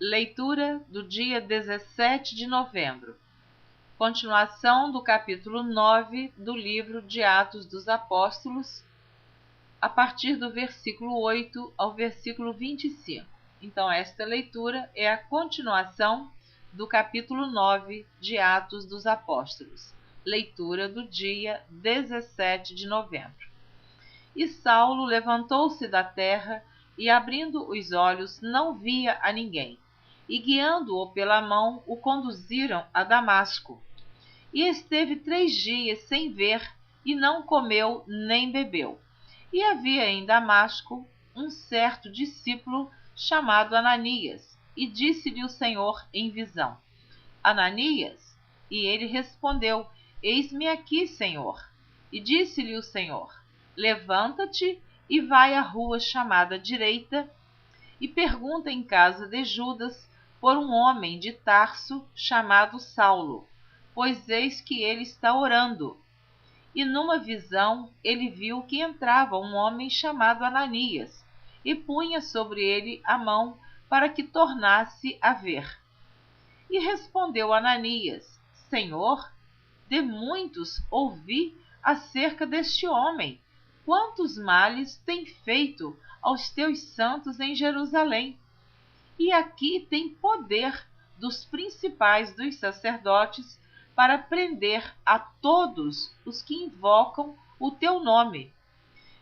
Leitura do dia 17 de novembro. Continuação do capítulo 9 do livro de Atos dos Apóstolos, a partir do versículo 8 ao versículo 25. Então, esta leitura é a continuação do capítulo 9 de Atos dos Apóstolos. Leitura do dia 17 de novembro. E Saulo levantou-se da terra e, abrindo os olhos, não via a ninguém. E, guiando-o pela mão, o conduziram a Damasco. E esteve 3 dias sem ver, e não comeu nem bebeu. E havia em Damasco um certo discípulo chamado Ananias, e disse-lhe o Senhor em visão: Ananias? E ele respondeu: Eis-me aqui, Senhor. E disse-lhe o Senhor: Levanta-te e vai à rua chamada Direita, e pergunta em casa de Judas por um homem de Tarso chamado Saulo, pois eis que ele está orando. E numa visão ele viu que entrava um homem chamado Ananias, e punha sobre ele a mão para que tornasse a ver. E respondeu Ananias: Senhor, de muitos ouvi acerca deste homem, quantos males tem feito aos teus santos em Jerusalém. E aqui tem poder dos principais dos sacerdotes para prender a todos os que invocam o teu nome.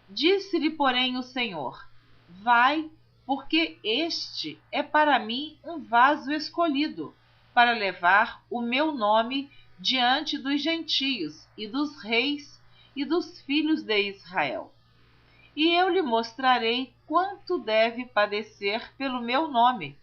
Disse-lhe, porém, o Senhor: Vai, porque este é para mim um vaso escolhido, para levar o meu nome diante dos gentios e dos reis e dos filhos de Israel. E eu lhe mostrarei quanto deve padecer pelo meu nome.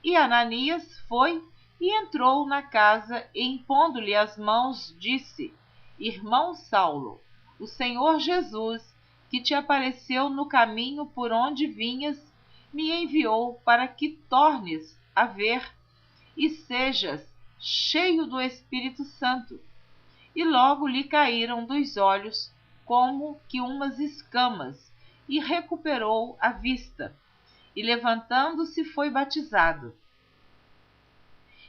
E Ananias foi e entrou na casa, e impondo-lhe as mãos, disse: Irmão Saulo, o Senhor Jesus, que te apareceu no caminho por onde vinhas, me enviou para que tornes a ver e sejas cheio do Espírito Santo. E logo lhe caíram dos olhos como que umas escamas, e recuperou a vista, e levantando-se foi batizado.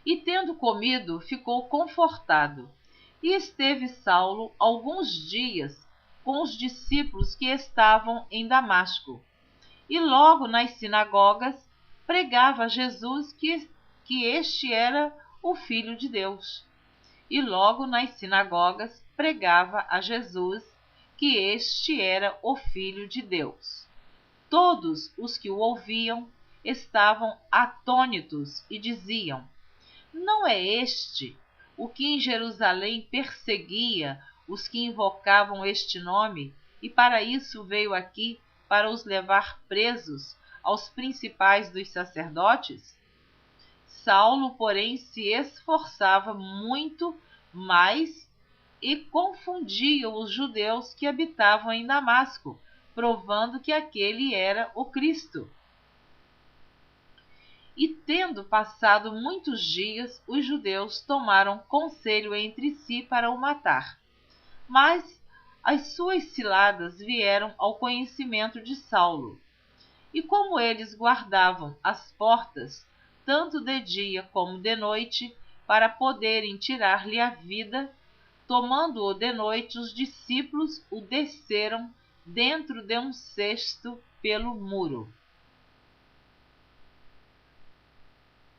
E tendo comido, ficou confortado. E esteve Saulo alguns dias com os discípulos que estavam em Damasco. E logo nas sinagogas pregava Jesus que este era o Filho de Deus. E logo nas sinagogas pregava a Jesus que este era o Filho de Deus. Todos os que o ouviam estavam atônitos e diziam: Não é este o que em Jerusalém perseguia os que invocavam este nome, e para isso veio aqui, para os levar presos aos principais dos sacerdotes? Saulo, porém, se esforçava muito mais e confundia os judeus que habitavam em Damasco, provando que aquele era o Cristo. E tendo passado muitos dias, os judeus tomaram conselho entre si para o matar. Mas as suas ciladas vieram ao conhecimento de Saulo. E como eles guardavam as portas, tanto de dia como de noite, para poderem tirar-lhe a vida, tomando-o de noite, os discípulos o desceram dentro de um cesto pelo muro.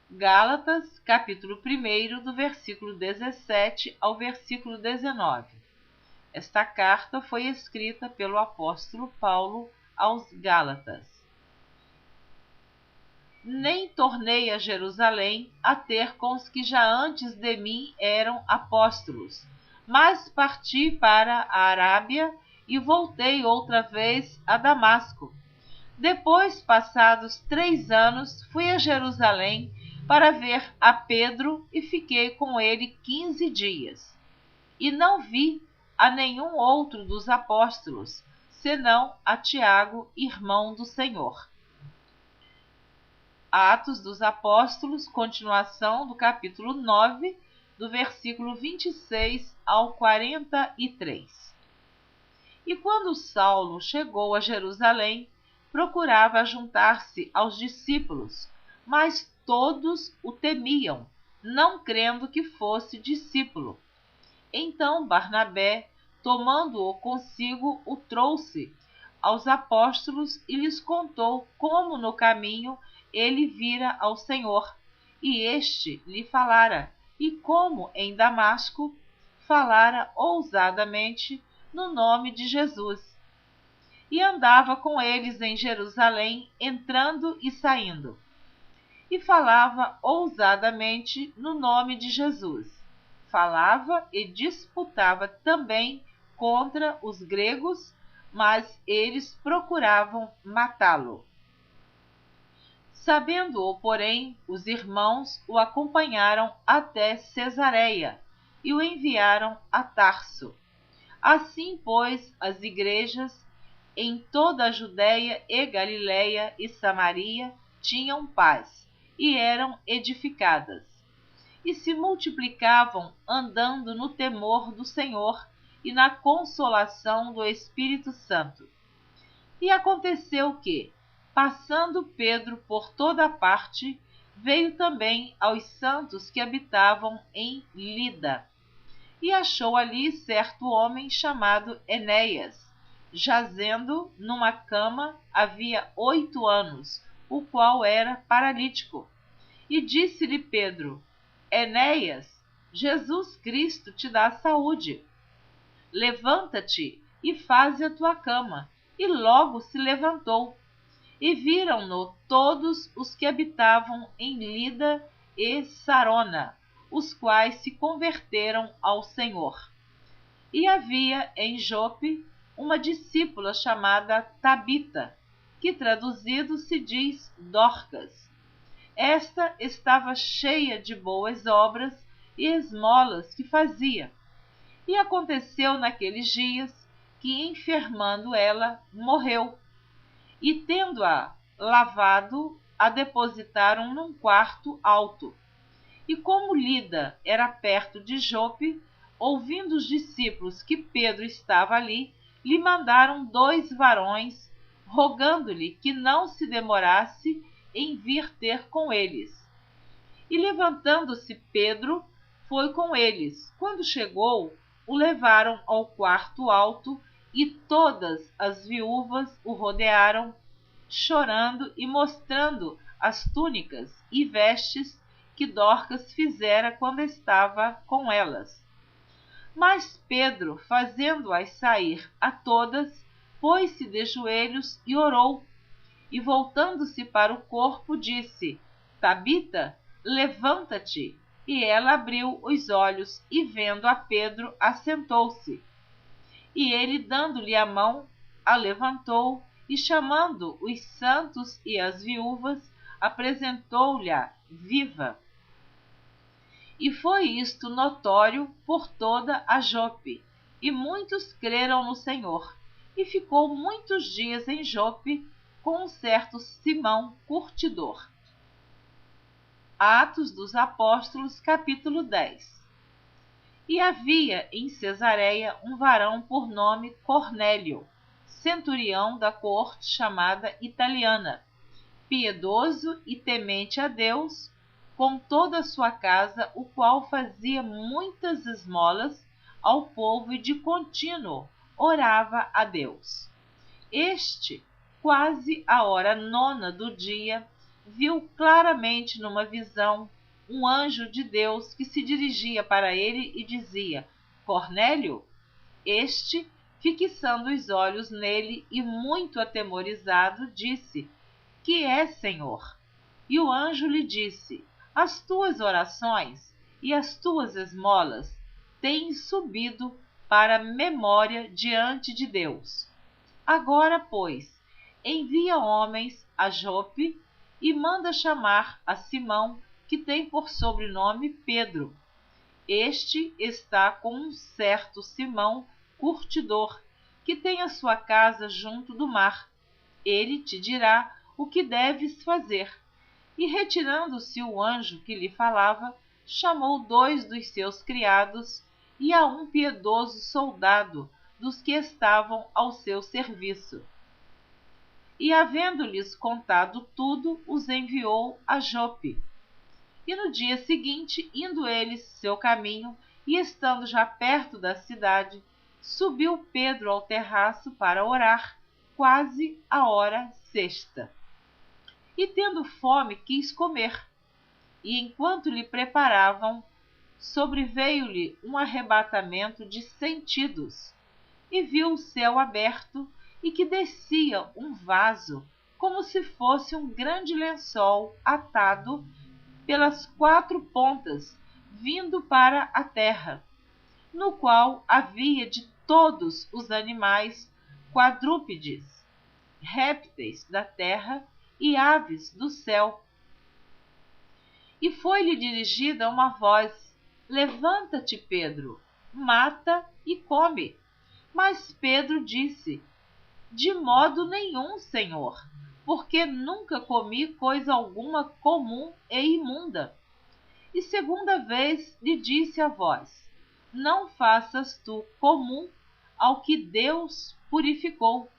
Gálatas, capítulo 1, do versículo 17 ao versículo 19. Esta carta foi escrita pelo apóstolo Paulo aos Gálatas. Nem tornei a Jerusalém a ter com os que já antes de mim eram apóstolos, mas parti para a Arábia e voltei outra vez a Damasco. Depois, passados 3 anos, fui a Jerusalém para ver a Pedro e fiquei com ele 15 dias. E não vi a nenhum outro dos apóstolos, senão a Tiago, irmão do Senhor. Atos dos Apóstolos, continuação do capítulo 9, do versículo 26 ao 43. E quando Saulo chegou a Jerusalém, procurava juntar-se aos discípulos, mas todos o temiam, não crendo que fosse discípulo. Então Barnabé, tomando-o consigo, o trouxe aos apóstolos e lhes contou como no caminho ele vira ao Senhor, e este lhe falara, e como em Damasco falara ousadamente no nome de Jesus. E andava com eles em Jerusalém, entrando e saindo, e falava ousadamente no nome de Jesus. Falava e disputava também contra os gregos, mas eles procuravam matá-lo. Sabendo-o, porém, os irmãos o acompanharam até Cesareia e o enviaram a Tarso. Assim, pois, as igrejas em toda a Judéia e Galiléia e Samaria tinham paz e eram edificadas, e se multiplicavam andando no temor do Senhor e na consolação do Espírito Santo. E aconteceu que, passando Pedro por toda parte, veio também aos santos que habitavam em Lida, e achou ali certo homem chamado Enéas, jazendo numa cama havia 8 anos, o qual era paralítico. E disse-lhe Pedro: Enéas, Jesus Cristo te dá saúde. Levanta-te e faze a tua cama. E logo se levantou. E viram-no todos os que habitavam em Lida e Sarona, os quais se converteram ao Senhor. E havia em Jope uma discípula chamada Tabita, que traduzido se diz Dorcas. Esta estava cheia de boas obras e esmolas que fazia. E aconteceu naqueles dias que, enfermando ela, morreu. E tendo-a lavado, a depositaram num quarto alto. E como Lida era perto de Jope, ouvindo os discípulos que Pedro estava ali, lhe mandaram 2 varões, rogando-lhe que não se demorasse em vir ter com eles. E levantando-se Pedro, foi com eles. Quando chegou, o levaram ao quarto alto, e todas as viúvas o rodearam, chorando e mostrando as túnicas e vestes que Dorcas fizera quando estava com elas. Mas Pedro, fazendo-as sair a todas, pôs-se de joelhos e orou, e voltando-se para o corpo, disse: Tabita, levanta-te. E ela abriu os olhos, e vendo a Pedro, assentou-se. E ele, dando-lhe a mão, a levantou, e chamando os santos e as viúvas, apresentou-lhe-a viva. E foi isto notório por toda a Jope, e muitos creram no Senhor. E ficou muitos dias em Jope com um certo Simão curtidor. Atos dos Apóstolos, capítulo 10. E havia em Cesareia um varão por nome Cornélio, centurião da corte chamada Italiana, piedoso e temente a Deus, com toda a sua casa, o qual fazia muitas esmolas ao povo e de contínuo orava a Deus. Este, quase à hora 9 do dia, viu claramente numa visão um anjo de Deus que se dirigia para ele e dizia: Cornélio? Este, fixando os olhos nele e muito atemorizado, disse: Que é, Senhor? E o anjo lhe disse: As tuas orações e as tuas esmolas têm subido para memória diante de Deus. Agora, pois, envia homens a Jope e manda chamar a Simão, que tem por sobrenome Pedro. Este está com um certo Simão curtidor, que tem a sua casa junto do mar. Ele te dirá o que deves fazer. E retirando-se o anjo que lhe falava, chamou 2 dos seus criados e a um piedoso soldado dos que estavam ao seu serviço. E, havendo-lhes contado tudo, os enviou a Jope. E no dia seguinte, indo eles seu caminho, e estando já perto da cidade, subiu Pedro ao terraço para orar, quase a hora sexta. E tendo fome, quis comer. E enquanto lhe preparavam, sobreveio-lhe um arrebatamento de sentidos, e viu o céu aberto, e que descia um vaso, como se fosse um grande lençol atado pelas 4 pontas, vindo para a terra, no qual havia de todos os animais quadrúpedes, répteis da terra e aves do céu. E foi-lhe dirigida uma voz: Levanta-te, Pedro, mata e come. Mas Pedro disse: De modo nenhum, Senhor, porque nunca comi coisa alguma comum e imunda. E segunda vez lhe disse a voz: Não faças tu comum ao que Deus purificou.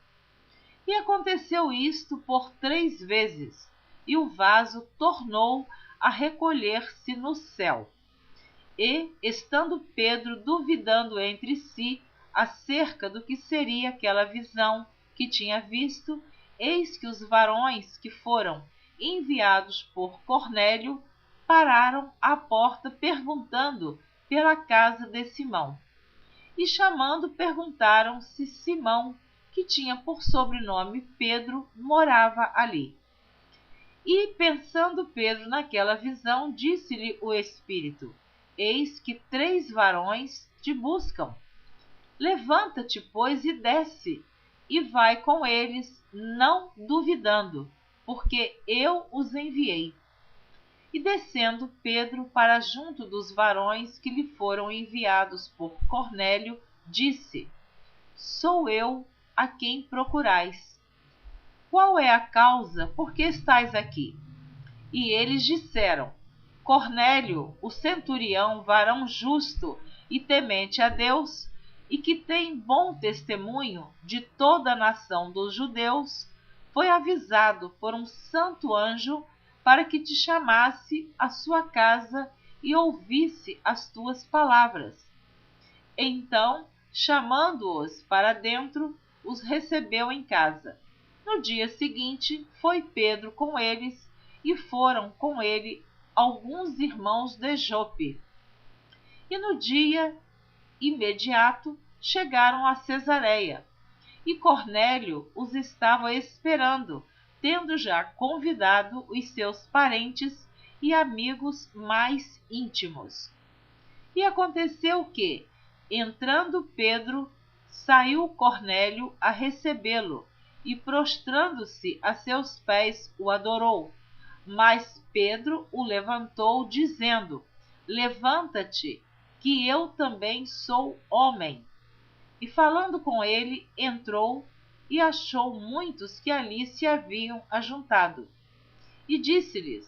E aconteceu isto por 3 vezes, e o vaso tornou a recolher-se no céu. E, estando Pedro duvidando entre si acerca do que seria aquela visão que tinha visto, eis que os varões que foram enviados por Cornélio pararam à porta perguntando pela casa de Simão. E chamando, perguntaram se Simão, que tinha por sobrenome Pedro, morava ali. E, pensando Pedro naquela visão, disse-lhe o Espírito: Eis que 3 varões te buscam. Levanta-te, pois, e desce, e vai com eles, não duvidando, porque eu os enviei. E descendo Pedro para junto dos varões que lhe foram enviados por Cornélio, disse: Sou eu a quem procurais. Qual é a causa por que estais aqui? E eles disseram: Cornélio, o centurião, varão justo e temente a Deus, e que tem bom testemunho de toda a nação dos judeus, foi avisado por um santo anjo para que te chamasse à sua casa e ouvisse as tuas palavras. Então, chamando-os para dentro, os recebeu em casa. No dia seguinte, foi Pedro com eles, e foram com ele alguns irmãos de Jope. E no dia imediato chegaram a Cesareia, e Cornélio os estava esperando, tendo já convidado os seus parentes e amigos mais íntimos. E aconteceu que, entrando Pedro, saiu Cornélio a recebê-lo, e prostrando-se a seus pés o adorou. Mas Pedro o levantou, dizendo: Levanta-te, que eu também sou homem. E falando com ele, entrou e achou muitos que ali se haviam ajuntado. E disse-lhes: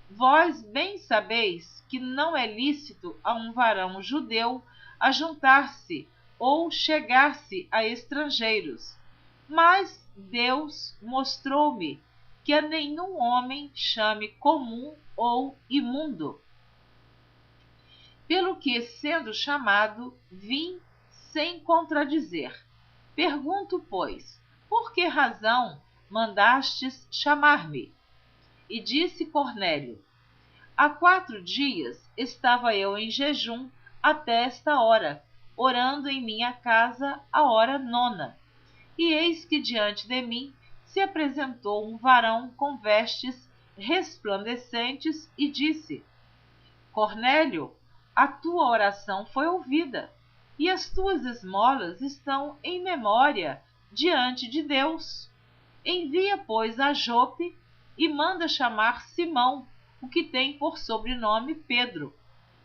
Vós bem sabeis que não é lícito a um varão judeu ajuntar-se ou chegar-se a estrangeiros. Mas Deus mostrou-me que a nenhum homem chame comum ou imundo. Pelo que, sendo chamado, vim sem contradizer. Pergunto, pois, por que razão mandastes chamar-me? E disse Cornélio: Há 4 dias estava eu em jejum até esta hora, orando em minha casa a hora 9. E eis que diante de mim se apresentou um varão com vestes resplandecentes e disse: Cornélio, a tua oração foi ouvida, e as tuas esmolas estão em memória diante de Deus. Envia, pois, a Jope e manda chamar Simão, o que tem por sobrenome Pedro.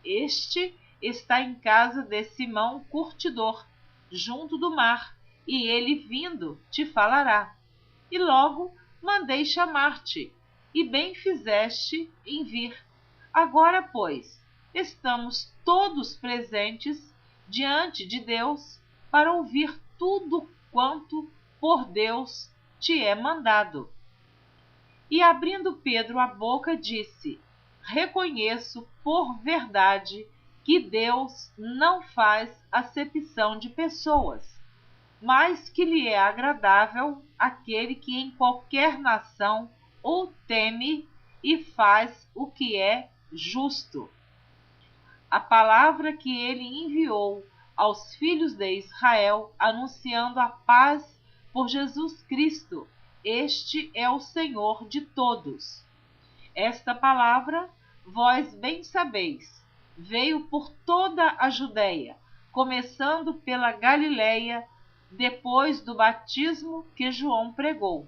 Este está em casa de Simão curtidor, junto do mar, e ele vindo te falará. E logo mandei chamar-te, e bem fizeste em vir. Agora, pois, estamos todos presentes diante de Deus para ouvir tudo quanto por Deus te é mandado. E abrindo Pedro a boca, disse: reconheço por verdade que Deus não faz acepção de pessoas, mas que lhe é agradável aquele que em qualquer nação o teme e faz o que é justo. A palavra que ele enviou aos filhos de Israel, anunciando a paz por Jesus Cristo. Este é o Senhor de todos. Esta palavra, vós bem sabeis, veio por toda a Judéia, começando pela Galiléia, depois do batismo que João pregou,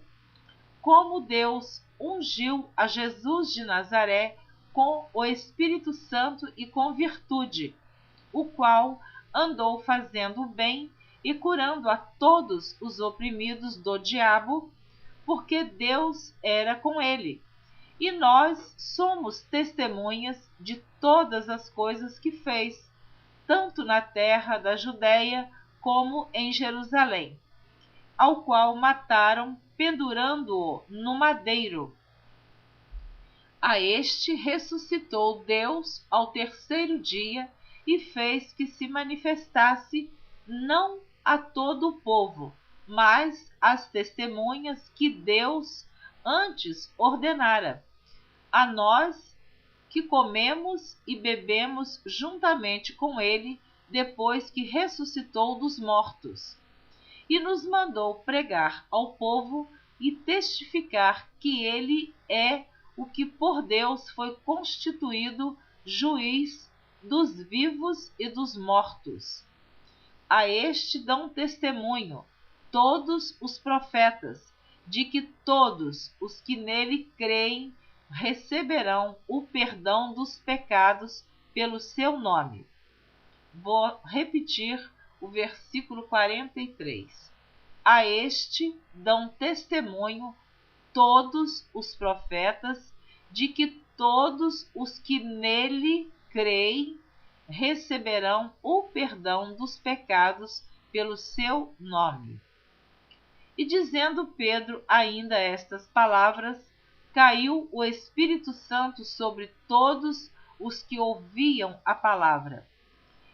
como Deus ungiu a Jesus de Nazaré com o Espírito Santo e com virtude, o qual andou fazendo o bem e curando a todos os oprimidos do diabo, porque Deus era com ele. E nós somos testemunhas de todas as coisas que fez, tanto na terra da Judéia como em Jerusalém, ao qual mataram, pendurando-o no madeiro. A este ressuscitou Deus ao terceiro dia e fez que se manifestasse não a todo o povo, mas às testemunhas que Deus antes ordenara, a nós que comemos e bebemos juntamente com ele depois que ressuscitou dos mortos. E nos mandou pregar ao povo e testificar que ele é o que por Deus foi constituído juiz dos vivos e dos mortos. A este dão testemunho todos os profetas, de que todos os que nele creem receberão o perdão dos pecados pelo seu nome. Vou repetir o versículo 43. A este dão testemunho todos os profetas, de que todos os que nele creem receberão o perdão dos pecados pelo seu nome. E dizendo Pedro ainda estas palavras, caiu o Espírito Santo sobre todos os que ouviam a palavra.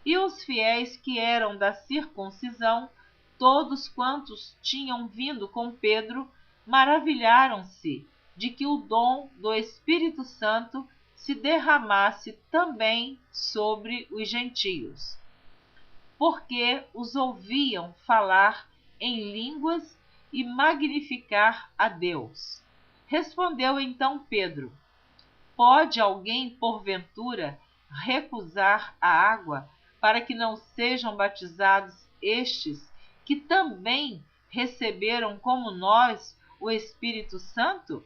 E os fiéis que eram da circuncisão, todos quantos tinham vindo com Pedro, maravilharam-se de que o dom do Espírito Santo se derramasse também sobre os gentios, porque os ouviam falar em línguas e magnificar a Deus. Respondeu então Pedro: pode alguém, porventura, recusar a água para que não sejam batizados estes, que também receberam como nós o Espírito Santo?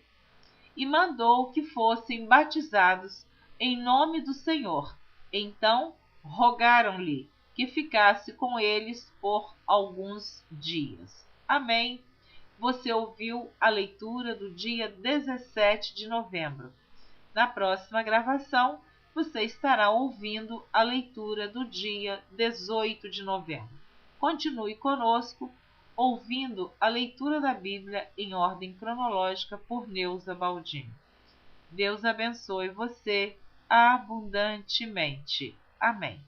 E mandou que fossem batizados em nome do Senhor. Então rogaram-lhe que ficasse com eles por alguns dias. Amém. Você ouviu a leitura do dia 17 de novembro. Na próxima gravação, você estará ouvindo a leitura do dia 18 de novembro. Continue conosco, ouvindo a leitura da Bíblia em ordem cronológica por Neuza Baldini. Deus abençoe você abundantemente. Amém.